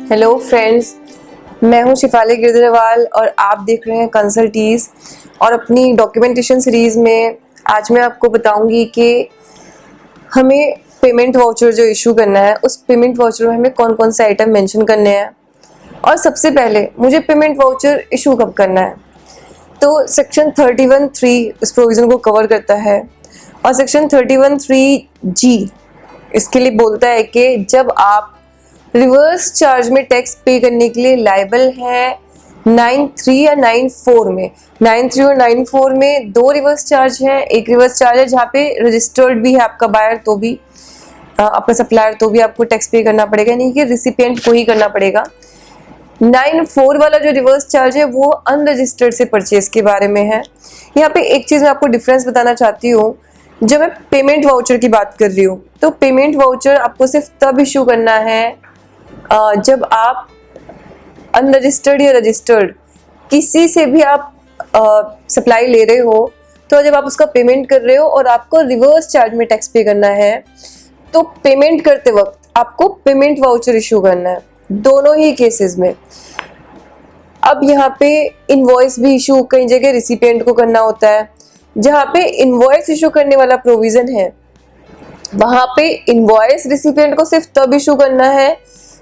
Hello friends, मैं हूं शिफाली गिरधरवाल और आप देख रहे हैं कंसल्टीज। और अपनी डॉक्यूमेंटेशन सीरीज़ में आज मैं आपको बताऊंगी कि हमें पेमेंट वाउचर जो इशू करना है उस पेमेंट वाउचर में हमें कौन कौन से आइटम मेंशन करने हैं और सबसे पहले मुझे पेमेंट वाउचर इशू कब करना है। तो सेक्शन 31(3) इस प्रोविज़न को कवर करता है और सेक्शन 31(3)(G) इसके लिए बोलता है कि जब आप रिवर्स चार्ज में टैक्स पे करने के लिए लायबल है 9(3) या 9(4) में। 9(3) और 9(4) में दो रिवर्स चार्ज हैं। एक रिवर्स चार्ज है जहाँ पे रजिस्टर्ड भी है आपका बायर तो भी आपका सप्लायर तो भी आपको टैक्स पे करना पड़ेगा, नहीं कि रिसिपिएंट को ही करना पड़ेगा। 9(4) वाला जो रिवर्स चार्ज है वो अनरजिस्टर्ड से परचेज के बारे में है। यहाँ पे एक चीज़ मैं आपको डिफरेंस बताना चाहती हूँ। जब मैं पेमेंट वाउचर की बात कर रही हूँ तो पेमेंट वाउचर आपको सिर्फ तब इशू करना है जब आप अनरजिस्टर्ड या रजिस्टर्ड किसी से भी आप सप्लाई ले रहे हो, तो जब आप उसका पेमेंट कर रहे हो और आपको रिवर्स चार्ज में टैक्स पे करना है तो पेमेंट करते वक्त आपको पेमेंट वाउचर इशू करना है, दोनों ही केसेस में। अब यहाँ पे इनवॉइस भी इशू कई जगह रिसिपिएंट को करना होता है। जहाँ पे इनवॉइस इशू करने वाला प्रोविजन है वहाँ पे इनवॉइस रिसिपिएंट को सिर्फ तब इशू करना है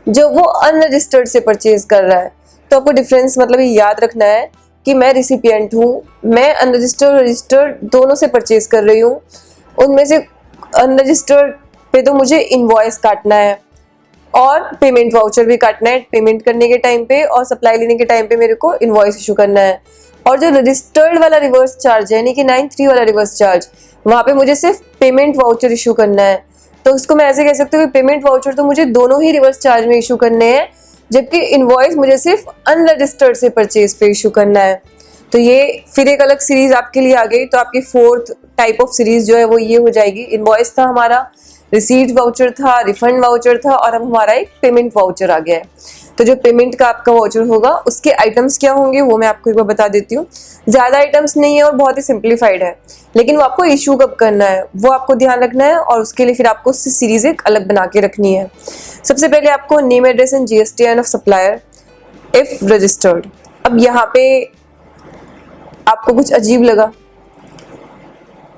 जब वो अनरजिस्टर्ड से परचेज कर रहा है। तो आपको डिफरेंस मतलब ये याद रखना है कि मैं रिसिपिएंट हूँ, मैं अनरजिस्टर्ड रजिस्टर्ड दोनों से परचेज कर रही हूँ। उनमें से अनरजिस्टर्ड पे तो मुझे इनवॉइस काटना है और पेमेंट वाउचर भी काटना है पेमेंट करने के टाइम पे, और सप्लाई लेने के टाइम पे मेरे को इनवॉइस इशू करना है। और जो रजिस्टर्ड वाला रिवर्स चार्ज है यानी कि 9(3) वाला रिवर्स चार्ज, वहाँ पे मुझे सिर्फ पेमेंट वाउचर इशू करना है। तो इसको मैं ऐसे कह सकती हूँ कि पेमेंट वाउचर तो मुझे दोनों ही रिवर्स चार्ज में इशू करने हैं, जबकि इनवॉइस मुझे सिर्फ अनरजिस्टर्ड से परचेज पे इशू करना है। तो ये फिर एक अलग सीरीज आपके लिए आ गई। तो आपकी 4th टाइप ऑफ सीरीज जो है वो ये हो जाएगी। इनवॉइस था हमारा, रिसीट वाउचर था, रिफंड वाउचर था, और अब हमारा एक पेमेंट वाउचर आ गया है। तो जो पेमेंट का आपका वाउचर होगा उसके आइटम्स क्या होंगे वो मैं आपको एक बार बता देती हूँ। ज़्यादा आइटम्स नहीं है और बहुत ही सिंप्लीफाइड है, लेकिन वो आपको इशू कब करना है वो आपको ध्यान रखना है, और उसके लिए फिर आपको उससे सीरीज एक अलग बना के रखनी है। सबसे पहले आपको name, address and GSTN of supplier if registered. अब यहाँ पे आपको कुछ अजीब लगा,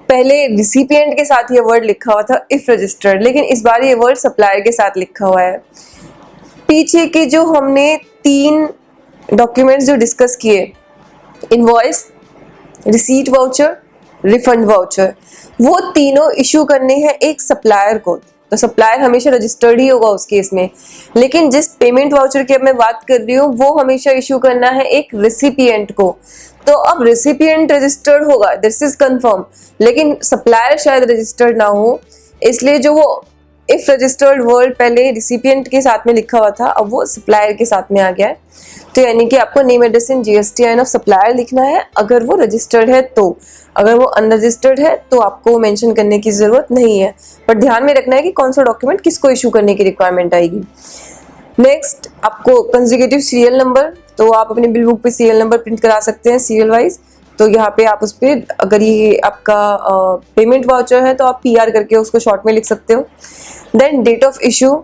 पहले रिसिपिएंट के साथ ये वर्ड लिखा हुआ था इफ रजिस्टर्ड, लेकिन इस बार ये वर्ड सप्लायर के साथ लिखा हुआ है। पीछे के जो हमने 3 डॉक्यूमेंट्स जो डिस्कस किए, invoice, receipt voucher, refund voucher, वो तीनों इशू करने हैं एक सप्लायर को। तो सप्लायर हमेशा रजिस्टर्ड ही होगा उस केस में, लेकिन जिस पेमेंट वाउचर की अब मैं बात कर रही हूँ वो हमेशा इशू करना है एक रिसिपिएंट को। तो अब रिसिपिएंट रजिस्टर्ड होगा, दिस इज कंफर्म, लेकिन सप्लायर शायद रजिस्टर्ड ना हो, इसलिए जो वो इफ रजिस्टर्ड वर्ड पहले रिसिपिएंट के साथ में लिखा हुआ था अब वो सप्लायर के साथ में आ गया है। तो यानी कि आपको name, address and GSTN of supplier लिखना है अगर वो रजिस्टर्ड है तो। अगर वो अनरजिस्टर्ड है तो आपको मेंशन करने की ज़रूरत नहीं है, पर ध्यान में रखना है कि कौन सा डॉक्यूमेंट किसको इशू करने की रिक्वायरमेंट आएगी। नेक्स्ट आपको कंसेक्यूटिव सीरियल नंबर, तो आप अपने बिल बुक पे सीरियल नंबर प्रिंट करा सकते हैं सीरियल वाइज। तो यहाँ पे आप उस पर, अगर ये आपका पेमेंट वाउचर है तो आप PR करके उसको शॉर्ट में लिख सकते हो। Then date of issue,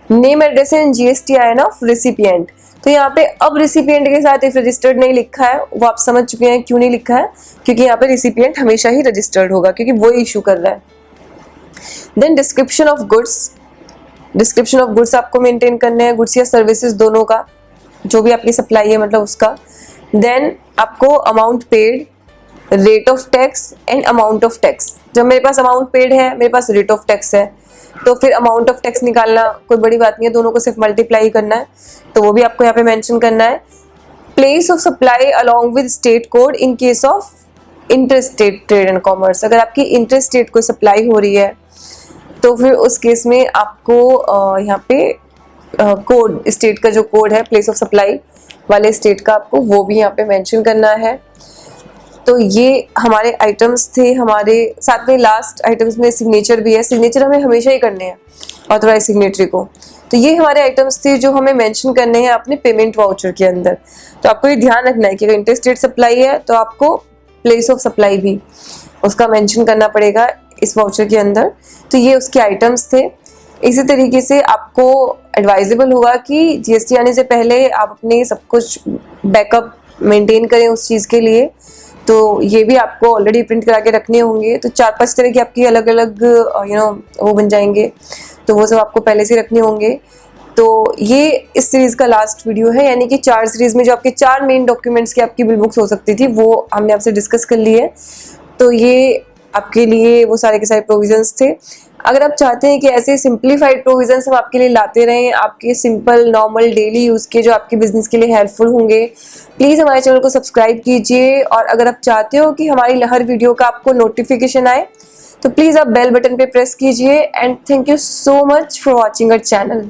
name, address and GSTN of recipient. तो यहाँ पे अब रिसिपिएंट के साथ इफ रजिस्टर्ड नहीं लिखा है, वो आप समझ चुके हैं क्यों नहीं लिखा है, क्योंकि यहाँ पे रिसिपिएंट हमेशा ही रजिस्टर्ड होगा क्योंकि वो इशू कर रहा है। Then description of goods, description of goods आपको मेंटेन करने हैं, गुड्स या सर्विसेज दोनों का, जो भी आपकी सप्लाई है मतलब उसका। देन आपको amount paid, rate of tax and amount of tax. जब मेरे पास अमाउंट पेड है मेरे पास रेट ऑफ टैक्स है, तो फिर अमाउंट ऑफ टैक्स निकालना कोई बड़ी बात नहीं है, दोनों को सिर्फ मल्टीप्लाई करना है, तो वो भी आपको यहाँ पे मेंशन करना है। Place of supply along with state code in case of inter state trade and commerce. अगर आपकी इंटर स्टेट कोई सप्लाई हो रही है तो फिर उस केस में आपको यहाँ पे कोड, स्टेट का जो कोड है प्लेस ऑफ सप्लाई वाले स्टेट का, आपको वो भी यहाँ पे मेंशन करना है। तो ये हमारे आइटम्स थे। हमारे साथ में लास्ट आइटम्स में सिग्नेचर भी है, सिग्नेचर हमें हमेशा ही करने हैं ऑथराइज सिग्नेटरी को। तो ये हमारे आइटम्स थे जो हमें मेंशन करने हैं अपने पेमेंट वाउचर के अंदर। तो आपको ये ध्यान रखना है कि अगर इंटरस्टेट सप्लाई है तो आपको प्लेस ऑफ सप्लाई भी उसका मेंशन करना पड़ेगा इस वाउचर के अंदर। तो ये उसके आइटम्स थे। इसी तरीके से आपको एडवाइजेबल होगा कि जीएसटी आने से पहले आप अपने सब कुछ बैकअप मेंटेन करें उस चीज़ के लिए। तो ये भी आपको ऑलरेडी प्रिंट करा के रखने होंगे। तो 4-5 तरह की आपकी अलग अलग वो बन जाएंगे, तो वो सब आपको पहले से रखने होंगे। तो ये इस सीरीज़ का लास्ट वीडियो है, यानी कि 4 सीरीज़ में जो आपके 4 मेन डॉक्यूमेंट्स की आपकी बिल बुक्स हो सकती थी वो हमने आपसे डिस्कस कर ली है। तो ये आपके लिए वो सारे के सारे प्रोविजंस थे। अगर आप चाहते हैं कि ऐसे सिंप्लीफाइड प्रोविजंस हम आपके लिए लाते रहें, आपके सिंपल नॉर्मल डेली यूज़ के जो आपके बिजनेस के लिए हेल्पफुल होंगे, प्लीज़ हमारे चैनल को सब्सक्राइब कीजिए। और अगर आप चाहते हो कि हमारी हर वीडियो का आपको नोटिफिकेशन आए तो प्लीज़ आप बेल बटन पे प्रेस कीजिए। And thank you so much for watching our channel.